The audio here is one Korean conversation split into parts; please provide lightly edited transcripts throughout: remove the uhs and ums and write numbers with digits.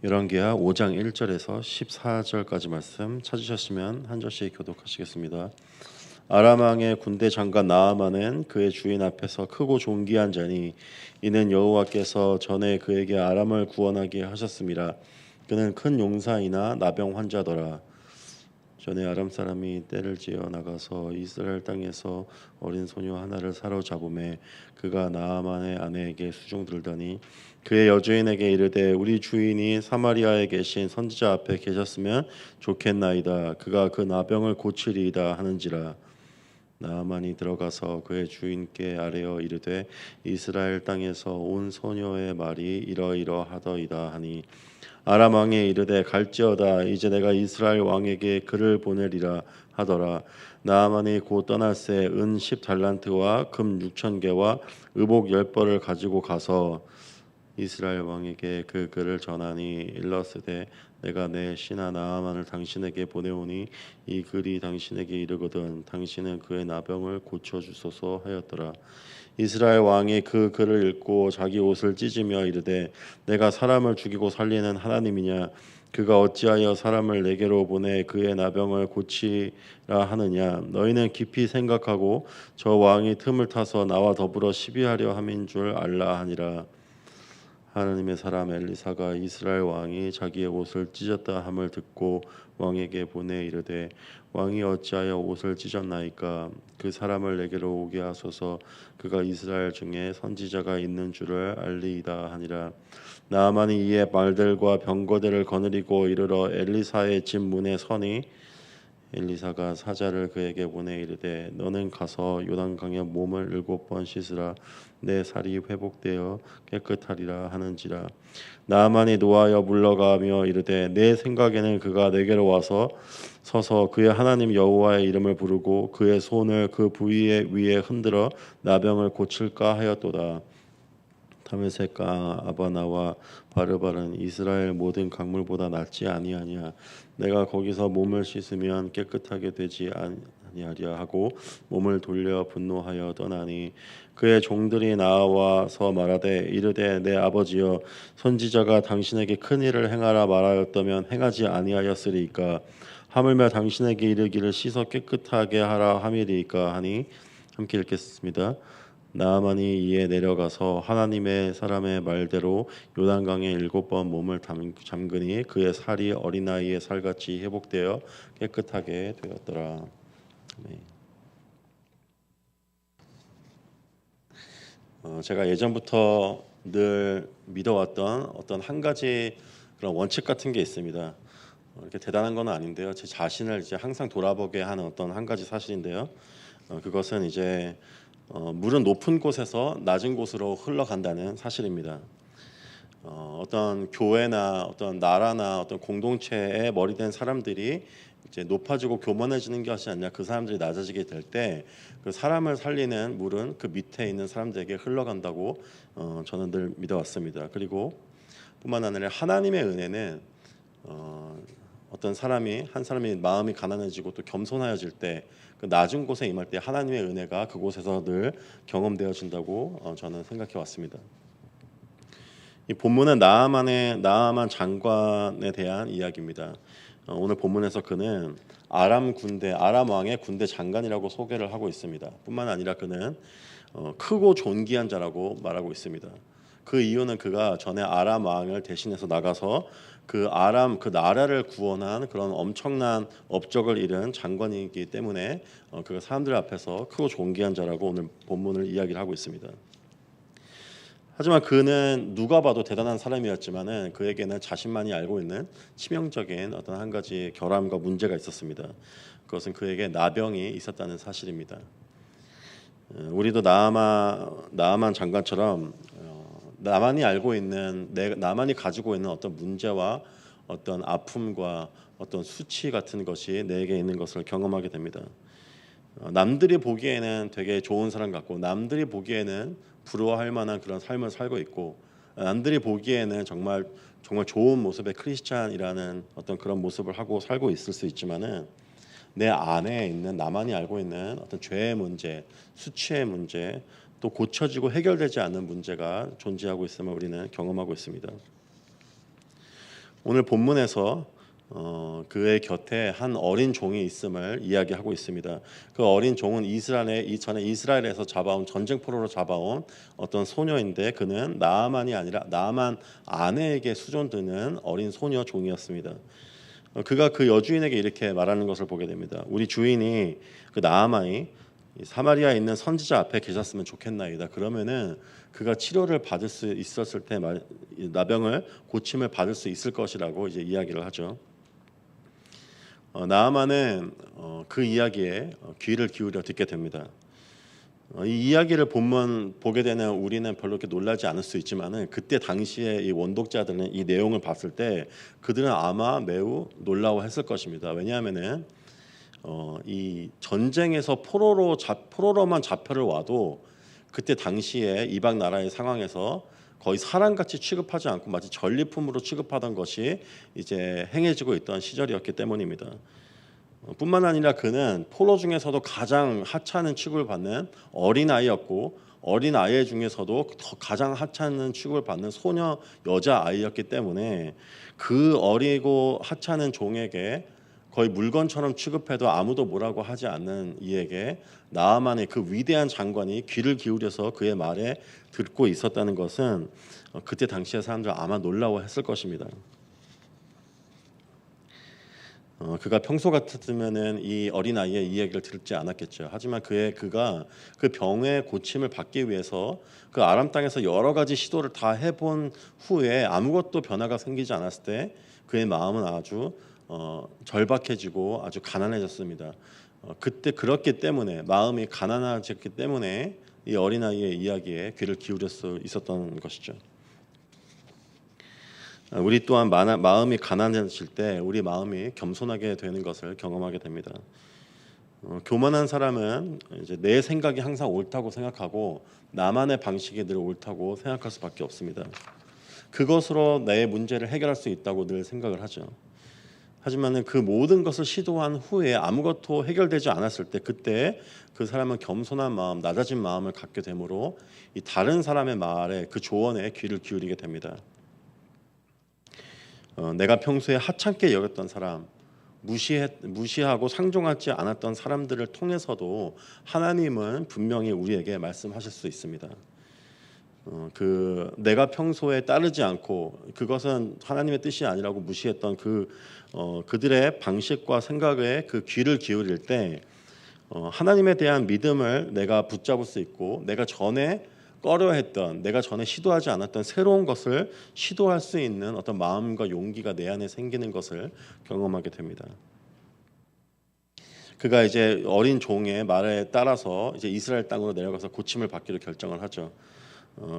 열왕기하 5장 1절에서 14절까지 말씀 찾으셨으면 한 절씩 교독하시겠습니다. 아람 왕의 군대 장관 나아만은 그의 주인 앞에서 크고 존귀한 자니 이는 여호와께서 전에 그에게 아람을 구원하게 하셨음이라. 그는 큰 용사이나 나병 환자더라. 전에 아람 사람이 떼를 지어 나가서 이스라엘 땅에서 어린 소녀 하나를 사로잡음에 그가 나아만의 아내에게 수종 들더니 그의 여주인에게 이르되 우리 주인이 사마리아에 계신 선지자 앞에 계셨으면 좋겠나이다. 그가 그 나병을 고치리이다 하는지라. 나아만이 들어가서 그의 주인께 아뢰어 이르되 이스라엘 땅에서 온 소녀의 말이 이러이러하더이다 하니 아람 왕이 이르되 갈지어다. 이제 내가 이스라엘 왕에게 그를 보내리라 하더라. 나아만이 곧 떠날새 은 10달란트와 금 6,000개와 의복 10벌을 가지고 가서 이스라엘 왕에게 그 글을 전하니 일러스되 내가 내 신하 나아만을 당신에게 보내오니 이 글이 당신에게 이르거든 당신은 그의 나병을 고쳐 주소서 하였더라. 이스라엘 왕이 그 글을 읽고 자기 옷을 찢으며 이르되 내가 사람을 죽이고 살리는 하나님이냐. 그가 어찌하여 사람을 내게로 보내 그의 나병을 고치라 하느냐. 너희는 깊이 생각하고 저 왕이 틈을 타서 나와 더불어 시비하려 함인 줄 알라 하니라. 하나님의 사람 엘리사가 이스라엘 왕이 자기의 옷을 찢었다 함을 듣고 왕에게 보내 이르되 왕이 어찌하여 옷을 찢었나이까. 그 사람을 내게로 오게 하소서. 그가 이스라엘 중에 선지자가 있는 줄을 알리이다 하니라. 나아만이 이에 말들과 병거들을 거느리고 이르러 엘리사의 집 문에 서니 엘리사가 사자를 그에게 보내 이르되 너는 가서 요단강에 몸을 7번 씻으라. 내 살이 회복되어 깨끗하리라 하는지라. 나아만이 노하여 물러가며 이르되 내 생각에는 그가 내게로 와서 서서 그의 하나님 여호와의 이름을 부르고 그의 손을 그 부위 위에 흔들어 나병을 고칠까 하였도다. 다메섹과 아바나와 바르바는 이스라엘 모든 강물보다 낫지 아니하냐. 내가 거기서 몸을 씻으면 깨끗하게 되지 아니하랴 하고 몸을 돌려 분노하여 떠나니 그의 종들이 나와서 말하되 이르되 내 아버지여 선지자가 당신에게 큰 일을 행하라 말하였다면 행하지 아니하였으리이까. 하물며 당신에게 이르기를 씻어 깨끗하게 하라 함이리이까 하니. 함께 읽겠습니다. 나아만이 이에 내려가서 하나님의 사람의 말대로 요단강에 7번 몸을 잠그니 그의 살이 어린아이의 살같이 회복되어 깨끗하게 되었더라. 제가 예전부터 늘 믿어왔던 어떤 한 가지 그런 원칙 같은 게 있습니다. 이렇게 대단한 건 아닌데요. 제 자신을 이제 항상 돌아보게 하는 어떤 한 가지 사실인데요. 그것은 이제 물은 높은 곳에서 낮은 곳으로 흘러간다는 사실입니다. 어떤 교회나 어떤 나라나 어떤 공동체에 머리된 사람들이 이제 높아지고 교만해지는 것이 아니라 그 사람들이 낮아지게 될 때 그 사람을 살리는 물은 그 밑에 있는 사람들에게 흘러간다고 저는 늘 믿어왔습니다. 그리고 뿐만 아니라 하나님의 은혜는 어떤 사람이 한 사람이 마음이 가난해지고 또 겸손하여질 때 그 낮은 곳에 임할 때 하나님의 은혜가 그곳에서 늘 경험되어진다고 저는 생각해 왔습니다. 이 본문은 나아만 장관에 대한 이야기입니다. 오늘 본문에서 그는 아람 왕의 군대 장관이라고 소개를 하고 있습니다. 뿐만 아니라 그는 크고 존귀한 자라고 말하고 있습니다. 그 이유는 그가 전에 아람 왕을 대신해서 나가서 그 나라를 구원한 그런 엄청난 업적을 이룬 장관이기 때문에 그가 사람들 앞에서 크고 존귀한 자라고 오늘 본문을 이야기를 하고 있습니다. 하지만 그는 누가 봐도 대단한 사람이었지만은 그에게는 자신만이 알고 있는 치명적인 어떤 한 가지 결함과 문제가 있었습니다. 그것은 그에게 나병이 있었다는 사실입니다. 우리도 나아만 장관처럼 나만이 가지고 있는 어떤 문제와 어떤 아픔과 어떤 수치 같은 것이 내게 있는 것을 경험하게 됩니다. 남들이 보기에는 되게 좋은 사람 같고 남들이 보기에는 부러워할 만한 그런 삶을 살고 있고 남들이 보기에는 정말 좋은 모습의 크리스찬이라는 어떤 그런 모습을 하고 살고 있을 수 있지만은 내 안에 있는 나만이 알고 있는 어떤 죄의 문제, 수치의 문제, 또 고쳐지고 해결되지 않는 문제가 존재하고 있음을 우리는 경험하고 있습니다. 오늘 본문에서 그의 곁에 한 어린 종이 있음을 이야기하고 있습니다. 그 어린 종은 이전에 이스라엘에서 잡아온 전쟁포로로 잡아온 어떤 소녀인데 그는 나아만이 아니라 나아만 아내에게 수종드는 어린 소녀 종이었습니다. 그가 그 여주인에게 이렇게 말하는 것을 보게 됩니다. 우리 주인이 그 나아만이 사마리아에 있는 선지자 앞에 계셨으면 좋겠나이다. 그러면은 그가 치료를 받을 수 있었을 때 나병을 고침을 받을 수 있을 것이라고 이제 이야기를 하죠. 나아만은 그 이야기에 귀를 기울여 듣게 됩니다. 이 이야기를 보게 되는 우리는 별로 이렇게 놀라지 않을 수 있지만은 그때 당시에 이 원독자들은 이 내용을 봤을 때 그들은 아마 매우 놀라워했을 것입니다. 왜냐하면은 이 전쟁에서 포로로만 잡혀를 와도 그때 당시에 이방 나라의 상황에서 거의 사람같이 취급하지 않고 마치 전리품으로 취급하던 것이 이제 행해지고 있던 시절이었기 때문입니다. 뿐만 아니라 그는 포로 중에서도 가장 하찮은 취급을 받는 어린아이였고 어린아이 중에서도 가장 하찮은 취급을 받는 소녀 여자아이였기 때문에 그 어리고 하찮은 종에게 거의 물건처럼 취급해도 아무도 뭐라고 하지 않는 이에게 나아만의 그 위대한 장관이 귀를 기울여서 그의 말에 듣고 있었다는 것은 그때 당시의 사람들 아마 놀라워했을 것입니다. 그가 평소 같았으면은 이 어린아이의 이야기를 듣지 않았겠죠. 하지만 그가 그 병의 고침을 받기 위해서 그 아람 땅에서 여러 가지 시도를 다 해본 후에 아무것도 변화가 생기지 않았을 때 그의 마음은 아주 절박해지고 아주 가난해졌습니다. 그때 그렇기 때문에 마음이 가난해졌기 때문에 이 어린아이의 이야기에 귀를 기울일 수 있었던 것이죠. 우리 또한 마음이 가난해질 때 우리 마음이 겸손하게 되는 것을 경험하게 됩니다. 교만한 사람은 이제 내 생각이 항상 옳다고 생각하고 나만의 방식이 늘 옳다고 생각할 수밖에 없습니다. 그것으로 내 문제를 해결할 수 있다고 늘 생각을 하죠. 하지만은 그 모든 것을 시도한 후에 아무것도 해결되지 않았을 때 그때 그 사람은 겸손한 마음, 낮아진 마음을 갖게 되므로 이 다른 사람의 말에 그 조언에 귀를 기울이게 됩니다. 내가 평소에 하찮게 여겼던 사람, 무시하고 상종하지 않았던 사람들을 통해서도 하나님은 분명히 우리에게 말씀하실 수 있습니다. 내가 평소에 따르지 않고 그것은 하나님의 뜻이 아니라고 무시했던 그들의 방식과 생각에 그 귀를 기울일 때 하나님에 대한 믿음을 내가 붙잡을 수 있고 내가 전에 꺼려했던 내가 전에 시도하지 않았던 새로운 것을 시도할 수 있는 어떤 마음과 용기가 내 안에 생기는 것을 경험하게 됩니다. 그가 이제 어린 종의 말에 따라서 이제 이스라엘 땅으로 내려가서 고침을 받기로 결정을 하죠.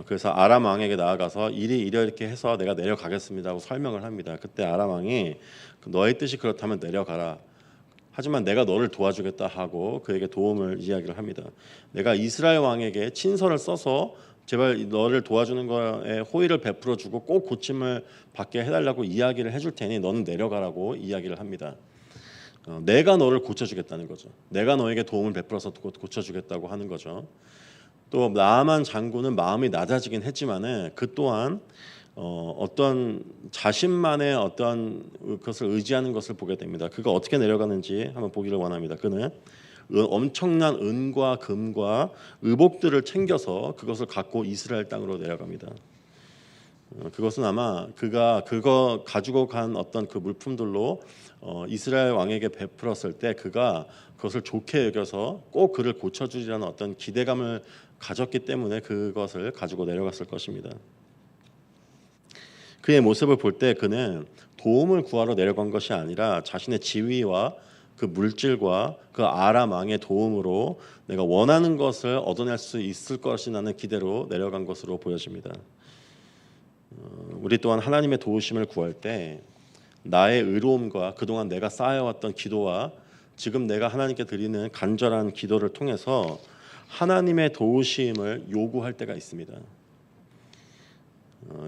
그래서 아람 왕에게 나아가서 이렇게 해서 내가 내려가겠습니다고 설명을 합니다. 그때 아람 왕이 너의 뜻이 그렇다면 내려가라. 하지만 내가 너를 도와주겠다 하고 그에게 도움을 이야기를 합니다. 내가 이스라엘 왕에게 친서를 써서 제발 너를 도와주는 거에 호의를 베풀어 주고 꼭 고침을 받게 해달라고 이야기를 해줄 테니 너는 내려가라고 이야기를 합니다. 내가 너를 고쳐주겠다는 거죠. 내가 너에게 도움을 베풀어서 고쳐주겠다고 하는 거죠. 또 나아만 장군은 마음이 낮아지긴 했지만은 그 또한 어떤 자신만의 어떤 것을 의지하는 것을 보게 됩니다. 그가 어떻게 내려가는지 한번 보기를 원합니다. 그는 엄청난 은과 금과 의복들을 챙겨서 그것을 갖고 이스라엘 땅으로 내려갑니다. 그것은 아마 그가 그거 가지고 간 어떤 그 물품들로 이스라엘 왕에게 베풀었을 때 그가 그것을 좋게 여겨서 꼭 그를 고쳐주리라는 어떤 기대감을 가졌기 때문에 그것을 가지고 내려갔을 것입니다. 그의 모습을 볼 때 그는 도움을 구하러 내려간 것이 아니라 자신의 지위와 그 물질과 그 아람 왕의 도움으로 내가 원하는 것을 얻어낼 수 있을 것이라는 기대로 내려간 것으로 보여집니다. 우리 또한 하나님의 도우심을 구할 때 나의 의로움과 그동안 내가 쌓아왔던 기도와 지금 내가 하나님께 드리는 간절한 기도를 통해서 하나님의 도우심을 요구할 때가 있습니다.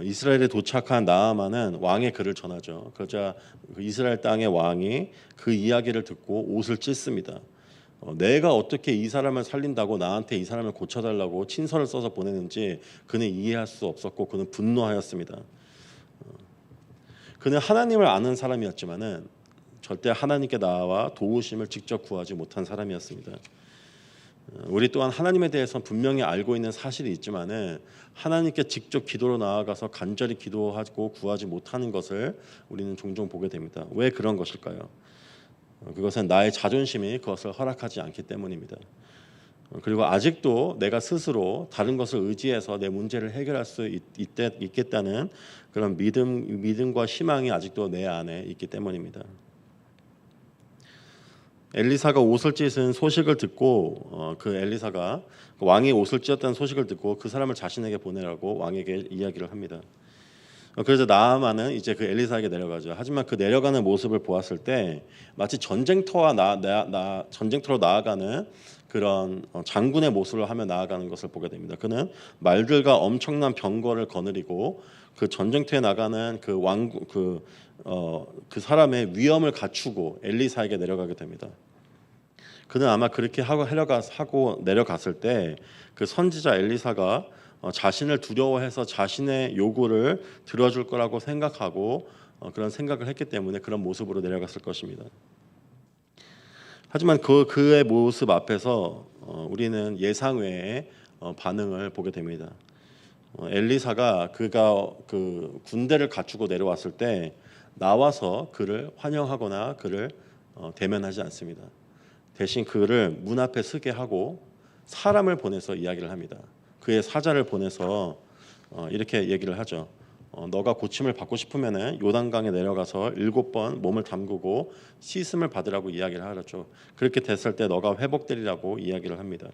이스라엘에 도착한 나아만은 왕의 글을 전하죠. 그러자 이스라엘 땅의 왕이 그 이야기를 듣고 옷을 찢습니다. 내가 어떻게 이 사람을 살린다고 나한테 이 사람을 고쳐달라고 친서를 써서 보내는지 그는 이해할 수 없었고 그는 분노하였습니다. 그는 하나님을 아는 사람이었지만은 절대 하나님께 나와 도우심을 직접 구하지 못한 사람이었습니다. 우리 또한 하나님에 대해서 분명히 알고 있는 사실이 있지만은 하나님께 직접 기도로 나아가서 간절히 기도하고 구하지 못하는 것을 우리는 종종 보게 됩니다. 왜 그런 것일까요? 그것은 나의 자존심이 그것을 허락하지 않기 때문입니다. 그리고 아직도 내가 스스로 다른 것을 의지해서 내 문제를 해결할 수 있겠다는 그런 믿음과 희망이 아직도 내 안에 있기 때문입니다. 엘리사가 옷을 찢은 소식을 듣고 그 엘리사가 왕이 옷을 찢었다는 소식을 듣고 그 사람을 자신에게 보내라고 왕에게 이야기를 합니다. 그래서 나아만은 이제 그 엘리사에게 내려가죠. 하지만 그 내려가는 모습을 보았을 때 마치 전쟁터로 나아가는 그런 장군의 모습을 하며 나아가는 것을 보게 됩니다. 그는 말들과 엄청난 병거를 거느리고 그 전쟁터에 나가는 그 사람의 위엄을 갖추고 엘리사에게 내려가게 됩니다. 그는 아마 그렇게 하고 내려갔을 때 그 선지자 엘리사가 자신을 두려워해서 자신의 요구를 들어줄 거라고 생각하고 그런 생각을 했기 때문에 그런 모습으로 내려갔을 것입니다. 하지만 그의 모습 앞에서 우리는 예상 외의 반응을 보게 됩니다. 엘리사가 그가 그 군대를 갖추고 내려왔을 때 나와서 그를 환영하거나 그를 대면하지 않습니다. 대신 그를 문 앞에 서게 하고 사람을 보내서 이야기를 합니다. 그의 사자를 보내서 이렇게 얘기를 하죠. 너가 고침을 받고 싶으면은 요단강에 내려가서 7번 몸을 담그고 씻음을 받으라고 이야기를 하죠. 그렇게 됐을 때 너가 회복되리라고 이야기를 합니다.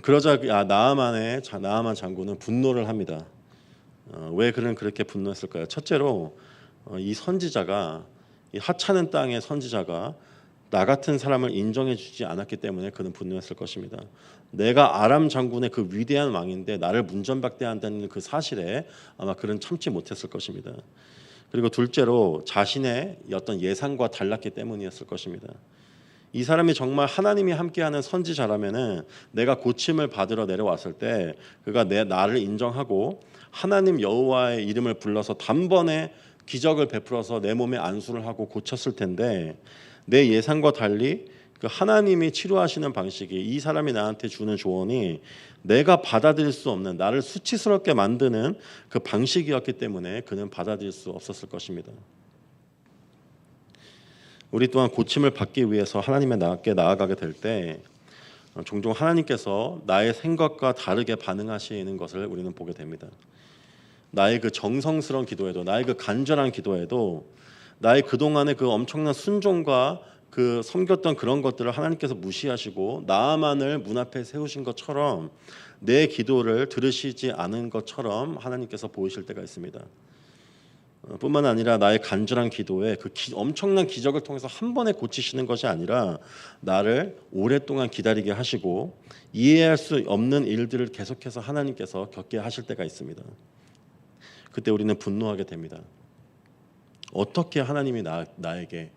그러자 나아만 장군은 분노를 합니다. 왜 그는 그렇게 분노했을까요? 첫째로 이 선지자가 이 하찮은 땅의 선지자가 나 같은 사람을 인정해 주지 않았기 때문에 그는 분노했을 것입니다. 내가 아람 장군의 그 위대한 왕인데 나를 문전박대한다는 그 사실에 아마 그는 참지 못했을 것입니다. 그리고 둘째로 자신의 어떤 예상과 달랐기 때문이었을 것입니다. 이 사람이 정말 하나님이 함께하는 선지자라면은 내가 고침을 받으러 내려왔을 때 그가 나를 인정하고 하나님 여호와의 이름을 불러서 단번에 기적을 베풀어서 내 몸에 안수를 하고 고쳤을 텐데 내 예상과 달리 그 하나님이 치료하시는 방식이 이 사람이 나한테 주는 조언이 내가 받아들일 수 없는 나를 수치스럽게 만드는 그 방식이었기 때문에 그는 받아들일 수 없었을 것입니다. 우리 또한 고침을 받기 위해서 하나님께 나아가게 될 때 종종 하나님께서 나의 생각과 다르게 반응하시는 것을 우리는 보게 됩니다. 나의 그 정성스러운 기도에도 나의 그 간절한 기도에도 나의 그동안의 그 엄청난 순종과 그 섬겼던 그런 것들을 하나님께서 무시하시고 나아만을 문 앞에 세우신 것처럼 내 기도를 들으시지 않은 것처럼 하나님께서 보이실 때가 있습니다. 뿐만 아니라 나의 간절한 기도에 엄청난 기적을 통해서 한 번에 고치시는 것이 아니라 나를 오랫동안 기다리게 하시고 이해할 수 없는 일들을 계속해서 하나님께서 겪게 하실 때가 있습니다. 그때 우리는 분노하게 됩니다. 어떻게 하나님이 나에게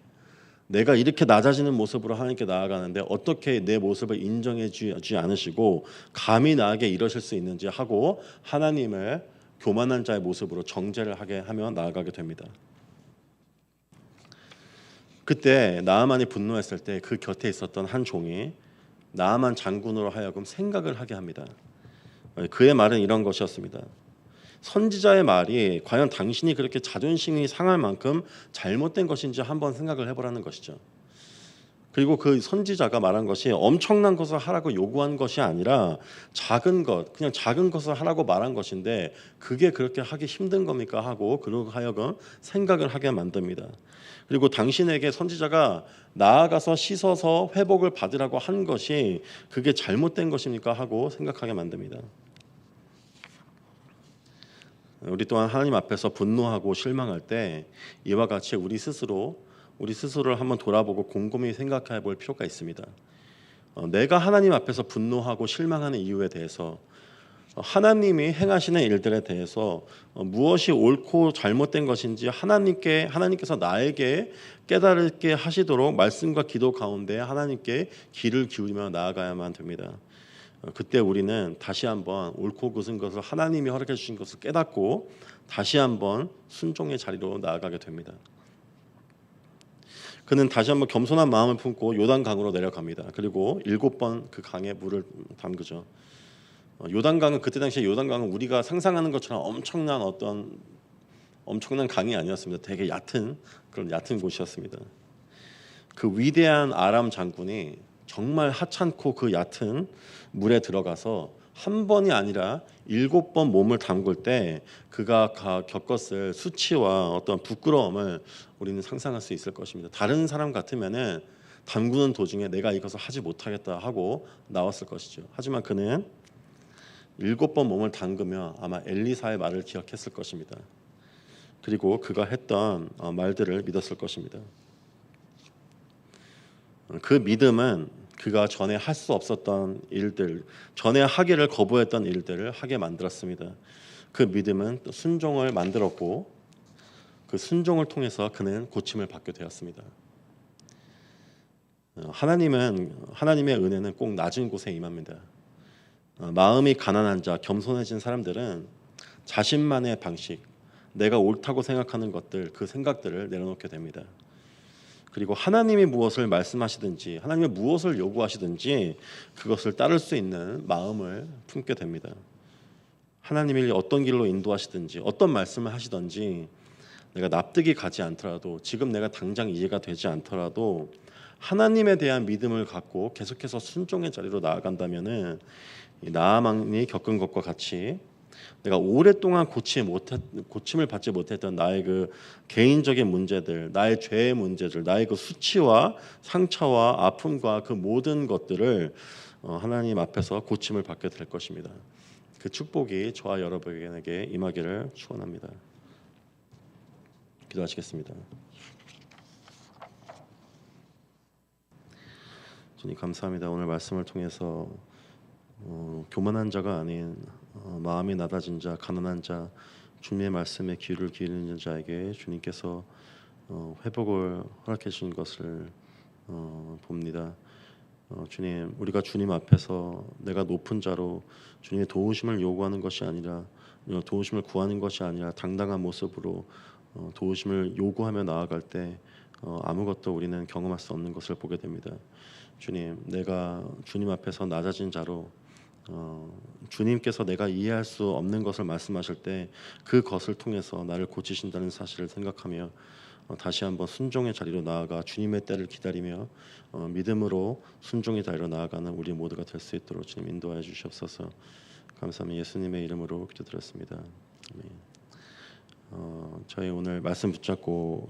내가 이렇게 낮아지는 모습으로 하나님께 나아가는데 어떻게 내 모습을 인정해 주지 않으시고 감히 나에게 이러실 수 있는지 하고 하나님을 교만한 자의 모습으로 정죄를 하게 하며 나아가게 됩니다. 그때 나아만이 분노했을 때 그 곁에 있었던 한 종이 나아만 장군으로 하여금 생각을 하게 합니다. 그의 말은 이런 것이었습니다. 선지자의 말이 과연 당신이 그렇게 자존심이 상할 만큼 잘못된 것인지 한번 생각을 해보라는 것이죠. 그리고 그 선지자가 말한 것이 엄청난 것을 하라고 요구한 것이 아니라 작은 것, 그냥 작은 것을 하라고 말한 것인데 그게 그렇게 하기 힘든 겁니까 하고 그러고 하여금 생각을 하게 만듭니다. 그리고 당신에게 선지자가 나아가서 씻어서 회복을 받으라고 한 것이 그게 잘못된 것입니까 하고 생각하게 만듭니다. 우리 또한 하나님 앞에서 분노하고 실망할 때 이와 같이 우리 스스로를 한번 돌아보고 곰곰이 생각해 볼 필요가 있습니다. 내가 하나님 앞에서 분노하고 실망하는 이유에 대해서 하나님이 행하시는 일들에 대해서 무엇이 옳고 잘못된 것인지 하나님께서 나에게 깨달게 하시도록 말씀과 기도 가운데 하나님께 귀를 기울이며 나아가야만 됩니다. 그때 우리는 다시 한번 옳고 그른 것을 하나님이 허락해 주신 것을 깨닫고 다시 한번 순종의 자리로 나아가게 됩니다. 그는 다시 한번 겸손한 마음을 품고 요단강으로 내려갑니다. 그리고 7번 그 강에 물을 담그죠. 요단강은 그때 당시에 요단강은 우리가 상상하는 것처럼 엄청난 강이 아니었습니다. 되게 얕은 그런 얕은 곳이었습니다. 그 위대한 아람 장군이 정말 하찮고 그 얕은 물에 들어가서 한 번이 아니라 7번 몸을 담글 때 그가 겪었을 수치와 어떤 부끄러움을 우리는 상상할 수 있을 것입니다. 다른 사람 같으면은 담그는 도중에 내가 이것을 하지 못하겠다 하고 나왔을 것이죠. 하지만 그는 7번 몸을 담그며 아마 엘리사의 말을 기억했을 것입니다. 그리고 그가 했던 말들을 믿었을 것입니다. 그 믿음은 그가 전에 할 수 없었던 일들, 전에 하기를 거부했던 일들을 하게 만들었습니다. 그 믿음은 또 순종을 만들었고 그 순종을 통해서 그는 고침을 받게 되었습니다. 하나님의 은혜는 꼭 낮은 곳에 임합니다. 마음이 가난한 자, 겸손해진 사람들은 자신만의 방식, 내가 옳다고 생각하는 것들, 그 생각들을 내려놓게 됩니다. 그리고 하나님이 무엇을 말씀하시든지 하나님이 무엇을 요구하시든지 그것을 따를 수 있는 마음을 품게 됩니다. 하나님이 어떤 길로 인도하시든지 어떤 말씀을 하시든지 내가 납득이 가지 않더라도 지금 내가 당장 이해가 되지 않더라도 하나님에 대한 믿음을 갖고 계속해서 순종의 자리로 나아간다면은 나아만이 겪은 것과 같이 내가 오랫동안 고침을 받지 못했던 나의 그 개인적인 문제들, 나의 죄의 문제들, 나의 그 수치와 상처와 아픔과 그 모든 것들을 하나님 앞에서 고침을 받게 될 것입니다. 그 축복이 저와 여러분에게 임하기를 축원합니다. 기도하시겠습니다. 주님 감사합니다. 오늘 말씀을 통해서 교만한 자가 아닌 마음이 낮아진 자, 가난한 자, 주님의 말씀에 귀를 기울이는 자에게 주님께서 회복을 허락해 주신 것을 봅니다. 주님, 우리가 주님 앞에서 내가 높은 자로 주님의 도우심을 요구하는 것이 아니라 도우심을 구하는 것이 아니라 당당한 모습으로 도우심을 요구하며 나아갈 때 아무것도 우리는 경험할 수 없는 것을 보게 됩니다. 주님, 내가 주님 앞에서 낮아진 자로 주님께서 내가 이해할 수 없는 것을 말씀하실 때 그것을 통해서 나를 고치신다는 사실을 생각하며 다시 한번 순종의 자리로 나아가 주님의 때를 기다리며 믿음으로 순종의 자리로 나아가는 우리 모두가 될 수 있도록 주님 인도하여 주시옵소서. 감사합니다. 예수님의 이름으로 기도드렸습니다. 아멘. 저희 오늘 말씀 붙잡고